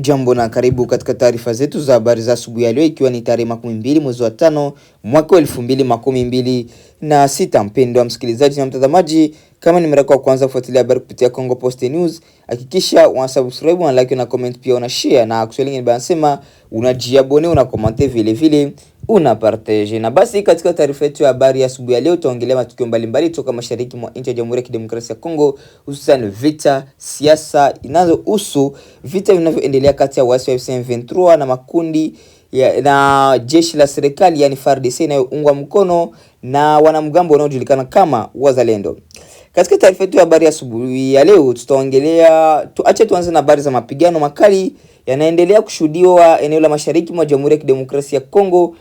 Hujambo na karibu katika taarifa zetu za habari za asubuhi ya leo, ikiwa ni tarehe 12 mwezi wa 5 mwaka 2026. Mpendo wa msikilizaji na mtazamaji, kama ni mara yako ya kwanza kufuatilia habari kupitia Congo Post News, hakikisha una subscribe, una like, una comment, pia una share, na actually banasema unajiabone, una comment, vile vile una partage. Na basi katika taarifa yetu ya habari ya asubuhi ya leo tutaongelea matukio mbalimbali toka mashariki mwa nchi ya Jamhuri ya Kidemokrasia ya Kongo, hususan vita, siasa inazohusu vita vinavyoendelea kati ya waasi wa M23 na makundi na jeshi la serikali, yani FARDC, inayoungwa mkono na wanamgambo wanaojulikana kama Wazalendo. Katika taarifa yetu ya habari ya asubuhi ya leo tutaongelea, tuanze na habari za mapigano makali yanaendelea kushuhudiwa eneo la mashariki mwa Jamhuri ya Kidemokrasia ya Kongo,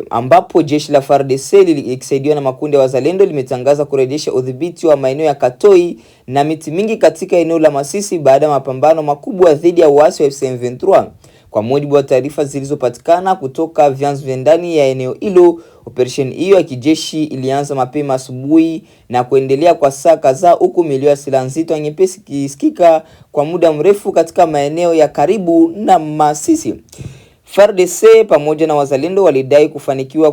ambapo jeshi la FARDC likisaidiwa na makundi ya Wazalendo limetangaza kurejesha udhibiti wa maeneo ya Katoi na miti mingi katika eneo la Masisi baada ya mapambano makubwa dhidi ya waasi wa M23. Kwa mujibu wa taarifa zilizopatikana kutoka vyanzo vya ndani ya eneo hilo, operation hiyo ya kijeshi ilianza mapema asubuhi na kuendelea kwa saa kadhaa, huku milio ya silaha nzito nyepesi kisikika kwa muda mrefu katika maeneo ya karibu na Masisi. FARDC pamoja na Wazalendo walidai kufanikiwa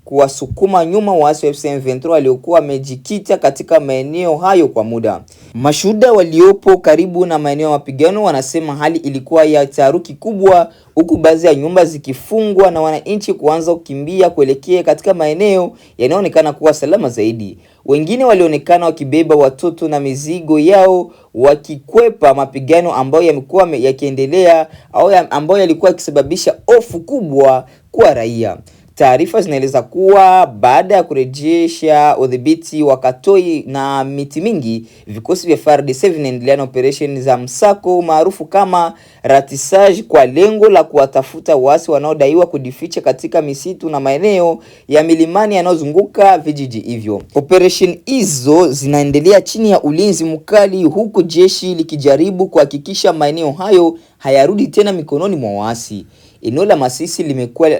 kuwasukuma nyuma waasi wa M23 waliokuwa wamejikita katika maeneo hayo kwa muda. Mashuhuda waliopo karibu na maeneo ya mapigano wanasema hali ilikuwa ya taharuki kubwa, huku baadhi ya nyumba zikifungwa na wananchi kuanza kukimbia kuelekea katika maeneo yanayoonekana kuwa salama zaidi. Wengine walionekana wakibeba watoto na mizigo yao wakikwepa mapigano ambayo yamekuwa yakiendelea au ambayo yalikuwa yakisababisha hofu kubwa kwa raia. Taarifa zinaeleza kuwa baada ya kurejesha udhibiti wa Katoi na miti mingi, vikosi vya FARDC vinaendelea na operation za msako maarufu kama ratissage kwa lengo la kuwatafuta waasi wanaodaiwa kujificha katika misitu na maeneo ya milimani yanayozunguka vijiji hivyo. Operation hizo zinaendelea chini ya ulinzi mkali, huku jeshi likijaribu kuhakikisha maeneo hayo hayarudi tena mikononi mwa waasi. Eneo la Masisi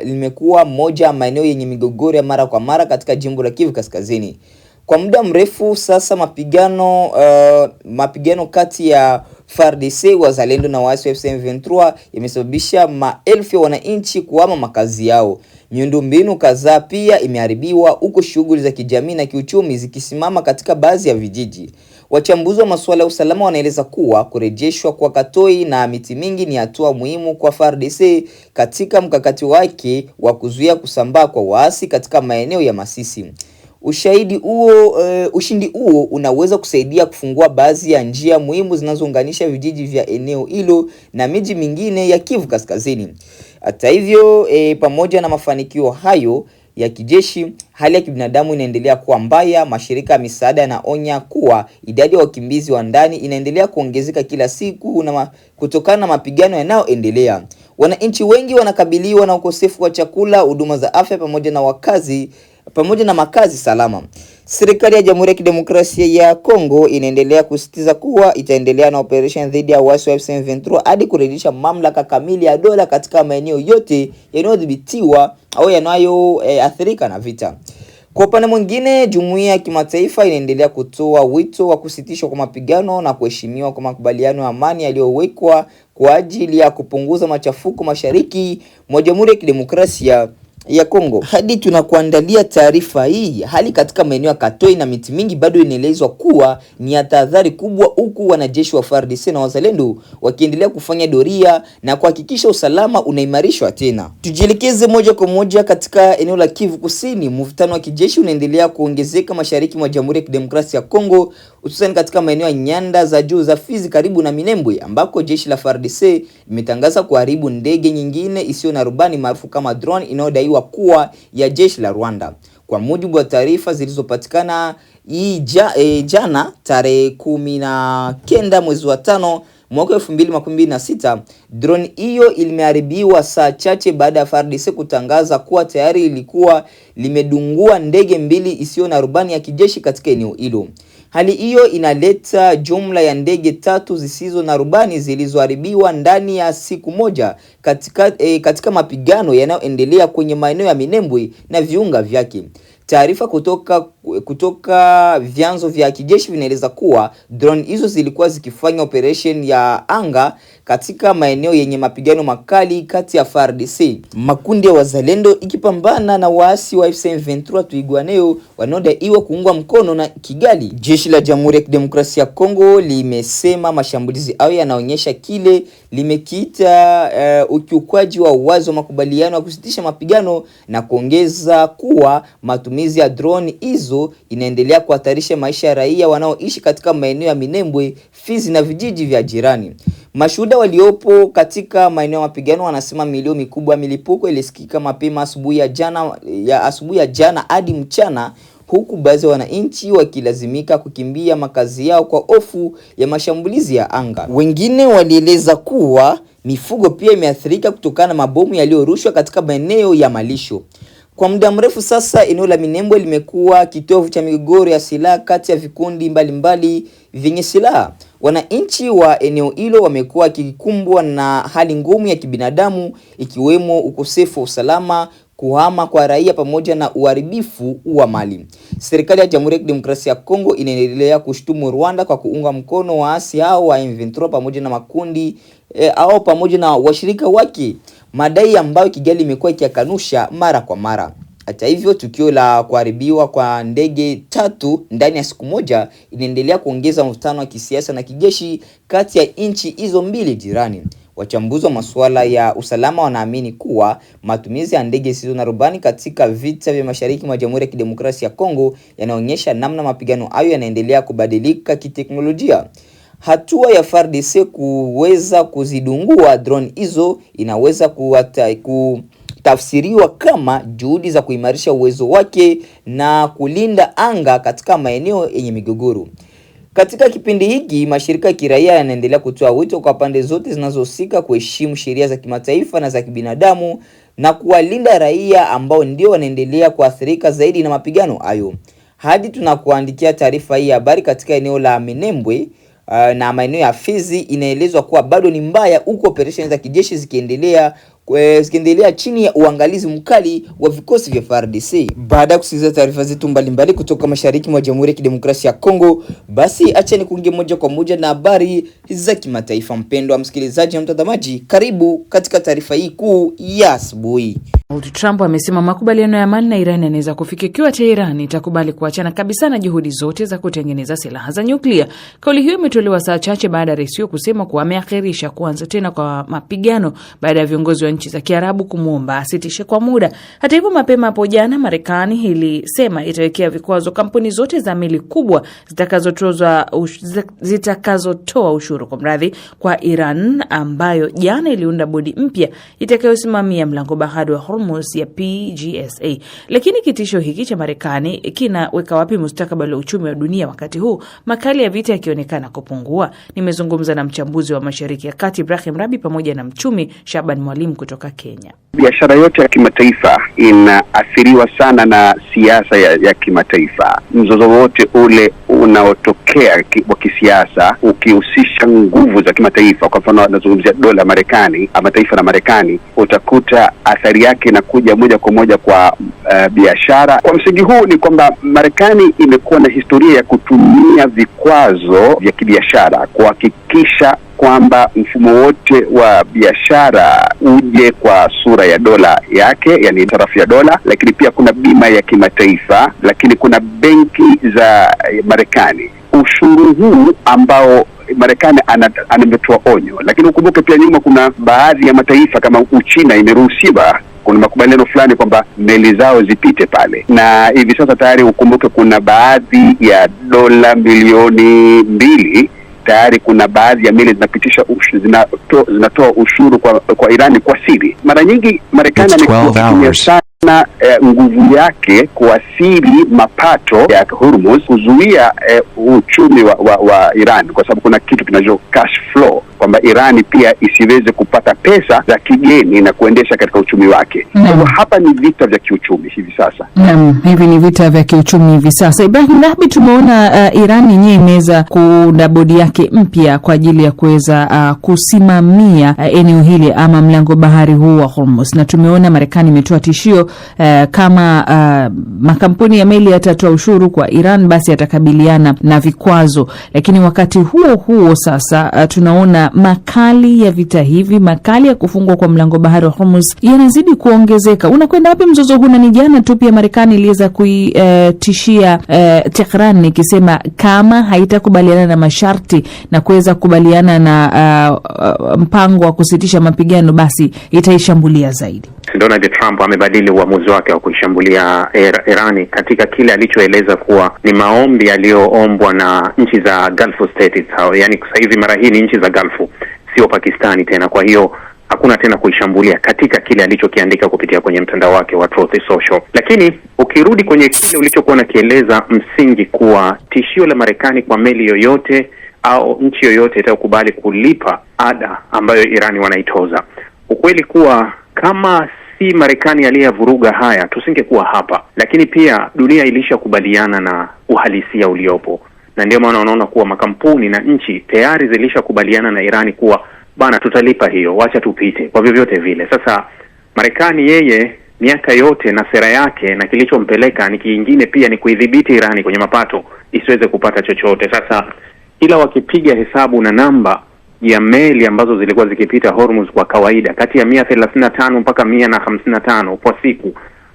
limekuwa moja ya maeneo yenye migogoro ya mara kwa mara katika jimbo la Kivu Kaskazini. Kwa muda mrefu sasa mapigano kati ya FARDC, Wazalendo na waasi wa M23 yamesababisha maelfu ya wananchi kuhama makazi yao. Miundombinu kadhaa pia imeharibiwa, huko shughuli za kijamii na kiuchumi zikisimama katika baadhi ya vijiji. Wachambuzi wa masuala ya usalama wanaeleza kuwa kurejeshwa kwa Katoi na miti mingi ni hatua muhimu kwa FARDC katika mkakati wake wa kuzuia kusambaa kwa waasi katika maeneo ya Masisi. Ushindi huo unaweza kusaidia kufungua baadhi ya njia muhimu zinazounganisha vijiji vya eneo hilo na miji mingine ya Kivu Kaskazini. Hata hivyo, pamoja na mafanikio hayo ya kijeshi, hali ya kibinadamu inaendelea kuwa mbaya. Mashirika ya misaada yanaonya kuwa idadi ya wakimbizi wa ndani inaendelea kuongezeka kila siku kutokana na mapigano yanayoendelea. Wananchi wengi wanakabiliwa na ukosefu wa chakula, huduma za afya pamoja na makazi salama. Serikali ya Jamhuri ya Kidemokrasia ya Kongo inaendelea kusisitiza kuwa itaendelea na operation dhidi ya waasi wa M23 hadi kurejesha mamlaka kamili ya dola katika maeneo yote yanayodhibitiwa au yanayoathirika na vita. Kwa upande mwingine, jumuiya ya kimataifa inaendelea kutoa wito wa kusitishwa kwa mapigano na kuheshimiwa kwa makubaliano ya amani yaliyowekwa kwa ajili ya kupunguza machafuko mashariki mwa Jamhuri ya Kidemokrasia ya Kongo. Hadi tunakuandalia taarifa hii, hali katika maeneo ya Katoi na miti mingi bado inaelezwa kuwa ni ya tahadhari kubwa, huku wanajeshi wa FARDC na Wazalendo wakiendelea kufanya doria na kuhakikisha usalama unaimarishwa tena. Tujielekeze moja kwa moja katika eneo la Kivu Kusini. Mvutano wa kijeshi unaendelea kuongezeka mashariki mwa Jamhuri ya Kidemokrasia ya Kongo, hususan katika maeneo ya nyanda za juu za Fizi karibu na Minembwe, ambako jeshi la FARDC limetangaza kuharibu ndege nyingine isiyo na rubani maarufu kama drone inayodaiwa kuwa ya jeshi la Rwanda. Kwa mujibu wa taarifa zilizopatikana jana tarehe 19 mwezi wa 5 mwaka 2026, drone hiyo imeharibiwa saa chache baada ya FARDC kutangaza kuwa tayari ilikuwa limedungua ndege mbili isiyo na rubani ya kijeshi katika eneo hilo. Hali hiyo inaleta jumla ya ndege 3 zisizo na rubani zilizoharibiwa ndani ya siku moja katika mapigano yanayoendelea kwenye maeneo ya Minembwe na viunga vyake. Taarifa kutoka vyanzo vya kijeshi vinaeleza kuwa drone hizo zilikuwa zikifanya operation ya anga katika maeneo yenye mapigano makali kati ya FARDC, makundi ya wazalendo ikipambana na waasi wa M23 Twirwaneho wanaodaiwa kuungwa mkono na Kigali. Jeshi la Jamhuri ya Kidemokrasia ya Kongo limesema mashambulizi hayo yanaonyesha kile limekiita ukiukwaji wa wazi wa makubaliano ya kusitisha mapigano, na kuongeza kuwa matumizi ya drone hizo inaendelea kuhatarisha maisha ya raia wanaoishi katika maeneo ya Minembwe, Fizi na vijiji vya jirani. Mashuhuda waliopo katika maeneo ya mapigano wanasema milio mikubwa ya milipuko ilisikika mapema asubuhi ya jana hadi mchana, huku baadhi ya wananchi wakilazimika kukimbia makazi yao kwa hofu ya mashambulizi ya anga. Wengine walieleza kuwa mifugo pia imeathirika kutokana na mabomu yaliyorushwa katika maeneo ya malisho. Kwa muda mrefu sasa, eneo la Minembwe limekuwa kitovu cha migogoro ya silaha kati ya vikundi mbalimbali vyenye silaha. Wananchi wa eneo hilo wamekuwa wakikumbwa na hali ngumu ya kibinadamu, ikiwemo ukosefu wa usalama, kuhama kwa raia pamoja na uharibifu wa mali. Serikali ya Jamhuri ya Kidemokrasia ya Kongo inaendelea kushtumu Rwanda kwa kuunga mkono waasi hao wa M23 pamoja na makundi pamoja na washirika wake, madai ambayo Kigali imekuwa ikikanusha mara kwa mara. Hata hivyo, tukio la kuharibiwa kwa ndege 3 ndani ya siku moja inaendelea kuongeza mvutano wa kisiasa na kijeshi kati ya nchi hizo mbili jirani. Wachambuzi wa masuala ya usalama wanaamini kuwa matumizi ya ndege zisizo na rubani katika vita vya mashariki mwa Jamhuri ya Kidemokrasia ya Kongo yanaonyesha namna mapigano hayo yanaendelea kubadilika kiteknolojia. Hatua ya FARDC kuweza kuzidungua drone hizo inaweza kutafsiriwa kama juhudi za kuimarisha uwezo wake na kulinda anga katika maeneo yenye migogoro. Katika kipindi hiki, mashirika ya kiraia yanaendelea kutoa wito kwa pande zote zinazohusika kuheshimu sheria za kimataifa na za kibinadamu na kuwalinda raia ambao ndio wanaendelea kuathirika zaidi na mapigano hayo. Hadi tunakuandikia taarifa hii habari katika eneo la Minembwe na maeneo ya Fizi, inaelezwa kuwa bado ni mbaya, huko operesheni za kijeshi zikiendelea chini ya uangalizi mkali wa vikosi vya FARDC. Baada ya kusikiliza taarifa zetu mbalimbali kutoka mashariki mwa Jamhuri ya Kidemokrasia ya Kongo, basi acha ni kuingia moja kwa moja na habari za kimataifa. Mpendwa msikilizaji na mtazamaji, karibu katika taarifa hii kuu ya asubuhi. Donald Trump amesema makubaliano ya amani na Iran yanaweza kufikia ikiwa Tehran itakubali kuachana kabisa na juhudi zote za kutengeneza silaha za nyuklia. Kauli hiyo imetolewa saa chache baada ya rais huyo kusema kuwa ameakhirisha kuanza tena kwa mapigano baada ya viongozi wa nchi za Kiarabu kumwomba asitishe kwa muda. Hata hivyo, mapema hapo jana Marekani ilisema itawekea vikwazo kampuni zote za meli kubwa zitakazotoa ushuru kwa Iran, ambayo jana iliunda bodi mpya itakayosimamia mlango bahari wa Hormuz ya PGSA. Lakini kitisho hiki cha Marekani kinaweka wapi mustakabali wa uchumi wa dunia wakati huu makali ya vita yakionekana kupungua? Nimezungumza na mchambuzi wa Mashariki ya Kati Ibrahim Rabi pamoja na mchumi Shaban Mwalimu kutoka Kenya. Biashara yote ya kimataifa inaathiriwa sana na siasa ya kimataifa. Mzozo wote ule unaotokea wa kisiasa ukihusisha nguvu za kimataifa, kwa mfano nazungumzia dola Marekani ama taifa la Marekani, utakuta athari yake inakuja moja kwa moja kwa biashara. Kwa msingi huu ni kwamba Marekani imekuwa na historia ya kutumia vikwazo vya kibiashara kuhakikisha kwamba mfumo wote wa biashara uje kwa sura ya dola yake, yani sarafu ya dola, lakini pia kuna bima ya kimataifa, lakini kuna benki za Marekani. Ushuru huu ambao Marekani ametoa onyo, lakini ukumbuke pia nyuma kuna baadhi ya mataifa kama Uchina imeruhusiwa, kuna makubaliano fulani kwamba meli zao zipite pale, na hivi sasa tayari ukumbuke kuna baadhi ya dola milioni 2 tayari kuna baadhi ya meli zinatoa ushuru kwa Irani kwa siri. Mara nyingi Marekani amekuwa sana nguvu yake kuasili mapato ya Hormuz, kuzuia uchumi wa Iran, kwa sababu kuna kitu kinacho cash flow, kwamba Irani pia isiweze kupata pesa za kigeni na kuendesha katika uchumi wake. Kwa hapa ni vita vya kiuchumi hivi sasa. Hivi ni vita vya kiuchumi hivi sasa. Ibrahim Rahbi, tumeona Iran yenyewe imeweza kuunda bodi yake mpya kwa ajili ya kuweza kusimamia eneo hili ama mlango bahari huu wa Hormuz, na tumeona Marekani imetoa tishio kama makampuni ya meli yatatoa ushuru kwa Iran basi yatakabiliana na vikwazo. Lakini wakati huo sasa tunaona tunaona makali ya vita hivi, makali ya kufungwa kwa mlango bahari wa Hormuz yanazidi kuongezeka. Unakwenda wapi mzozo huu? Na ni jana tu pia Marekani iliweza kuitishia Tehran ikisema kama haitakubaliana na masharti na kuweza kubaliana na mpango wa kusitisha mapigano, basi itaishambulia zaidi. Donald Trump amebadili uamuzi wake wa kuishambulia Irani katika kile alichoeleza kuwa ni maombi yaliyoombwa na nchi za Gulf States. Yaani sasa hivi mara hii ni nchi za Gulf, sio Pakistani tena. Kwa hiyo hakuna tena kuishambulia katika kile alichokiandika kupitia kwenye mtandao wake wa Truth Social. Lakini ukirudi kwenye kile ulichokuwa nakieleza, msingi kuwa tishio la Marekani kwa meli yoyote au nchi yoyote itakubali kulipa ada ambayo Irani wanaitoza, ukweli kuwa kama si Marekani aliyevuruga haya tusingekuwa hapa. Lakini pia dunia ilishakubaliana na uhalisia uliopo, na ndio maana unaona kuwa makampuni na nchi tayari zilishakubaliana na Irani kuwa bana, tutalipa hiyo, wacha tupite kwa vyovyote vile. Sasa Marekani yeye miaka yote na sera yake na kilichompeleka ni kingine, pia ni kuidhibiti Irani kwenye mapato isiweze kupata chochote. Sasa ila wakipiga hesabu na namba ya meli ambazo zilikuwa zikipita Hormuz kwa kawaida kati ya 135 mpaka 155 kwa siku,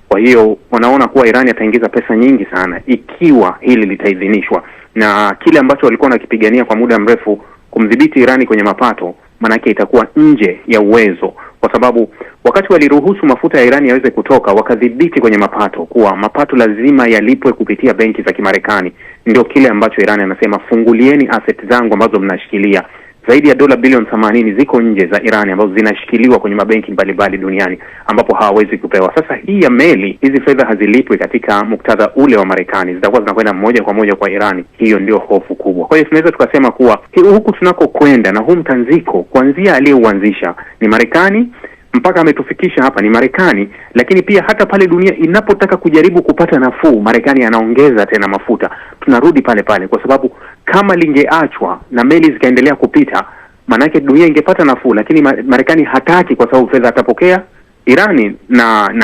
kwa hiyo wanaona kuwa Irani ataingiza pesa nyingi sana ikiwa hili litaidhinishwa. Na kile ambacho walikuwa wanakipigania kwa muda mrefu, kumdhibiti Irani kwenye mapato, manake itakuwa nje ya uwezo, kwa sababu wakati waliruhusu mafuta ya Irani yaweze kutoka, wakadhibiti kwenye mapato kuwa mapato lazima yalipwe kupitia benki za Kimarekani. Ndio kile ambacho Irani anasema, fungulieni asset zangu ambazo mnashikilia. Zaidi ya dola bilioni 80 ziko nje za Irani ambazo zinashikiliwa kwenye mabenki mbalimbali duniani ambapo hawawezi kupewa. Sasa hii ya meli, hizi fedha hazilipwi katika muktadha ule wa Marekani, zitakuwa zinakwenda moja kwa moja kwa Irani. Hiyo ndio hofu kubwa. Kwa hiyo tunaweza tukasema kuwa huku tunakokwenda na huu mtanziko, kuanzia aliyeuanzisha ni Marekani mpaka ametufikisha hapa ni Marekani, lakini pia hata pale dunia inapotaka kujaribu kupata nafuu, Marekani anaongeza tena mafuta. Tunarudi pale pale, kwa sababu kama lingeachwa na meli zikaendelea kupita, manake dunia ingepata nafuu, lakini Marekani hataki, kwa sababu fedha atapokea Irani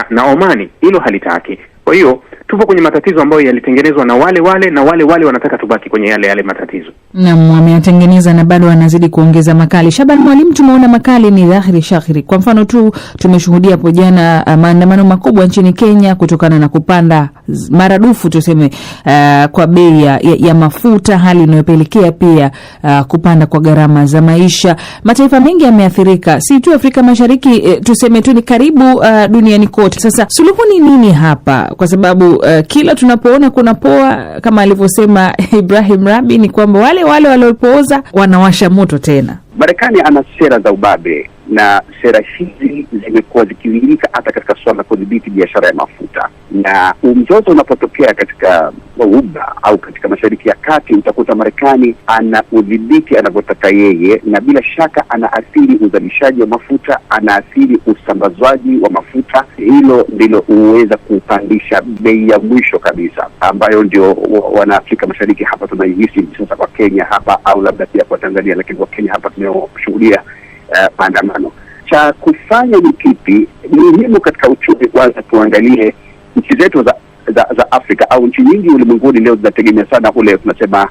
na Omani, hilo halitaki. Kwa hiyo tupo kwenye matatizo ambayo yalitengenezwa na wale wanataka tubaki kwenye yale matatizo. Naam, wameyatengeneza na bado wanazidi kuongeza makali. Shaban Mwalimu, tumeona makali ni dhahiri shahiri. Kwa mfano tu tumeshuhudia hapo jana maandamano makubwa nchini Kenya kutokana na kupanda maradufu tuseme kwa bei ya mafuta, hali inayopelekea pia kupanda kwa gharama za maisha. Mataifa mengi yameathirika, si tu Afrika Mashariki, tuseme tu ni karibu duniani kote. Sasa suluhu ni nini hapa? Kwa sababu kila tunapoona kuna poa, kama alivyosema Ibrahim Rabi, ni kwamba wale waliopooza wanawasha moto tena. Marekani ana sera za ubabe, na sera hizi zimekuwa zikiwilika hata katika swala la kudhibiti biashara ya mafuta. Na mzozo unapotokea katika Ghuba au katika Mashariki ya Kati, utakuta Marekani ana udhibiti anavyotaka yeye, na bila shaka anaathiri uzalishaji wa mafuta, anaathiri usambazwaji wa mafuta. Hilo ndilo huweza kupandisha bei ya mwisho kabisa, ambayo ndio wana Afrika Mashariki hapa tunaihisi sasa kwa Kenya hapa, au labda pia kwa Tanzania, lakini kwa Kenya hapa tunashuhudia maandamano. Cha kufanya ni kipi? Ni muhimu katika uchumi kwanza tuangalie nchi zetu za Afrika au nchi nyingi ulimwenguni leo zinategemea sana ule tunasema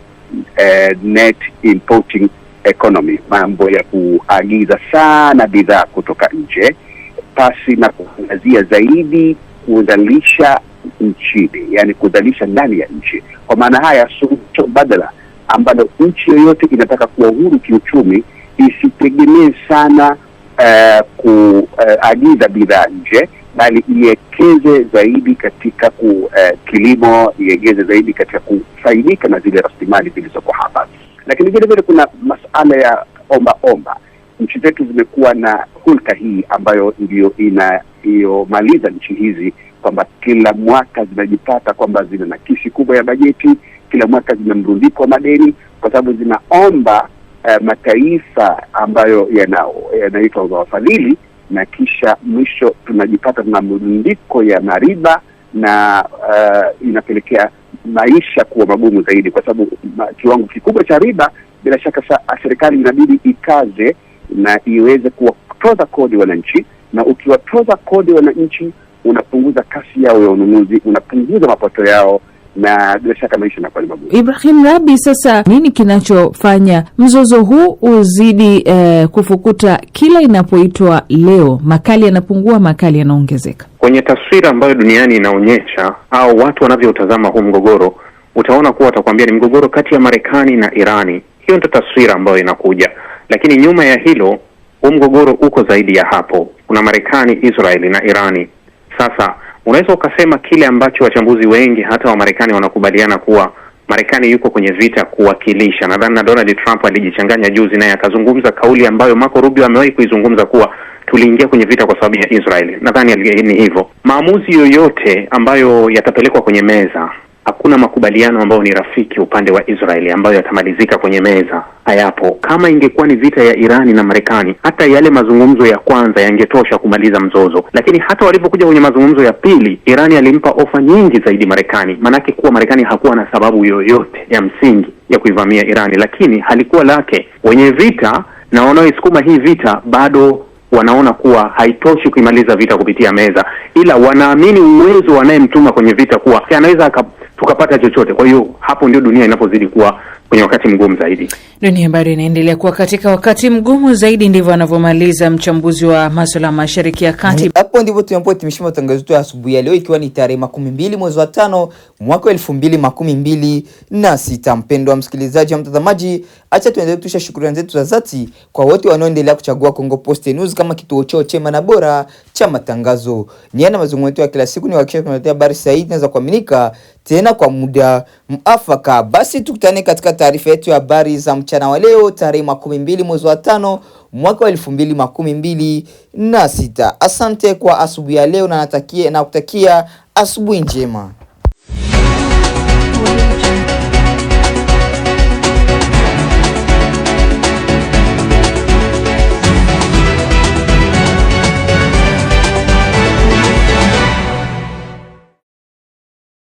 net importing economy, mambo ya kuagiza sana bidhaa kutoka nje pasi na kuangazia zaidi kuzalisha nchini, yani kuzalisha ndani ya nchi. Kwa maana haya suluhisho badala ambalo nchi yoyote inataka kuwa huru kiuchumi, isitegemee sana kuagiza bidhaa nje, bali iwekeze zaidi katika kilimo, iwekeze zaidi katika kufaidika na zile rasilimali zilizoko hapa. Lakini vile vile kuna masuala ya omba. Nchi zetu zimekuwa na hulka hii ambayo ndio inayomaliza nchi hizi, kwamba kila mwaka zinajipata kwamba zina nakisi kubwa ya bajeti, kila mwaka zina mrundiko wa madeni, kwa sababu zinaomba mataifa ambayo yanaitwa wafadhili, na kisha mwisho tunajipata na mrundiko ya mariba, na inapelekea maisha kuwa magumu zaidi, kwa sababu kiwango kikubwa cha riba. Bila shaka serikali inabidi ikaze na iweze kuwatoza kodi wananchi, na ukiwatoza kodi wananchi unapunguza kasi yao ya ununuzi, unapunguza mapato yao, na bila shaka maisha yanakuwa ni magumu. Ibrahim Rabi, sasa nini kinachofanya mzozo huu uzidi kufukuta kila inapoitwa leo? Makali yanapungua, makali yanaongezeka. Kwenye taswira ambayo duniani inaonyesha au watu wanavyotazama huu mgogoro, utaona kuwa watakwambia ni mgogoro kati ya Marekani na Irani. Hiyo ndio taswira ambayo inakuja, lakini nyuma ya hilo huu mgogoro uko zaidi ya hapo. Kuna Marekani, Israeli na Irani. Sasa unaweza ukasema kile ambacho wachambuzi wengi hata wa Marekani wanakubaliana kuwa Marekani yuko kwenye vita kuwakilisha. Nadhani na Donald Trump alijichanganya juzi naye akazungumza kauli ambayo Marco Rubio amewahi kuizungumza kuwa tuliingia kwenye vita kwa sababu ya Israeli. Nadhani ni hivyo. Maamuzi yoyote ambayo yatapelekwa kwenye meza, hakuna makubaliano ambayo ni rafiki upande wa Israeli ambayo yatamalizika kwenye meza, hayapo. Kama ingekuwa ni vita ya Irani na Marekani, hata yale mazungumzo ya kwanza yangetosha kumaliza mzozo. Lakini hata walipokuja kwenye mazungumzo ya pili, Irani alimpa ofa nyingi zaidi Marekani. Manake kuwa Marekani hakuwa na sababu yoyote ya msingi ya kuivamia Irani, lakini halikuwa lake. Wenye vita na wanaoisukuma hii vita bado wanaona kuwa haitoshi kuimaliza vita kupitia meza, ila wanaamini uwezo wanayemtuma kwenye vita kuwa anaweza tukapata chochote. Kwa hiyo hapo ndio dunia inapozidi kuwa kwenye wakati mgumu zaidi. Dunia bado inaendelea kuwa katika wakati mgumu zaidi, ndivyo anavyomaliza mchambuzi wa masuala Mashariki ya Kati. Hapo ndivyo tunapohitimisha matangazo yetu ya asubuhi ya leo, ikiwa ni tarehe 12 mwezi wa 5 mwaka 2026. Mpendwa msikilizaji na mtazamaji, acha tuendelee kutusha shukrani zetu za dhati kwa wote wanaoendelea kuchagua Kongo Post News kama kituo chao chema na bora cha matangazo. Niana mazungumzo ya kila siku ni hakikisha tunaletea habari sahihi na za kuaminika tena kwa muda muafaka. Basi tukutane katika taarifa yetu ya habari za mchana wa leo tarehe 12 mwezi wa 5 mwaka wa 2026. Asante kwa asubuhi ya leo na kutakia asubuhi njema.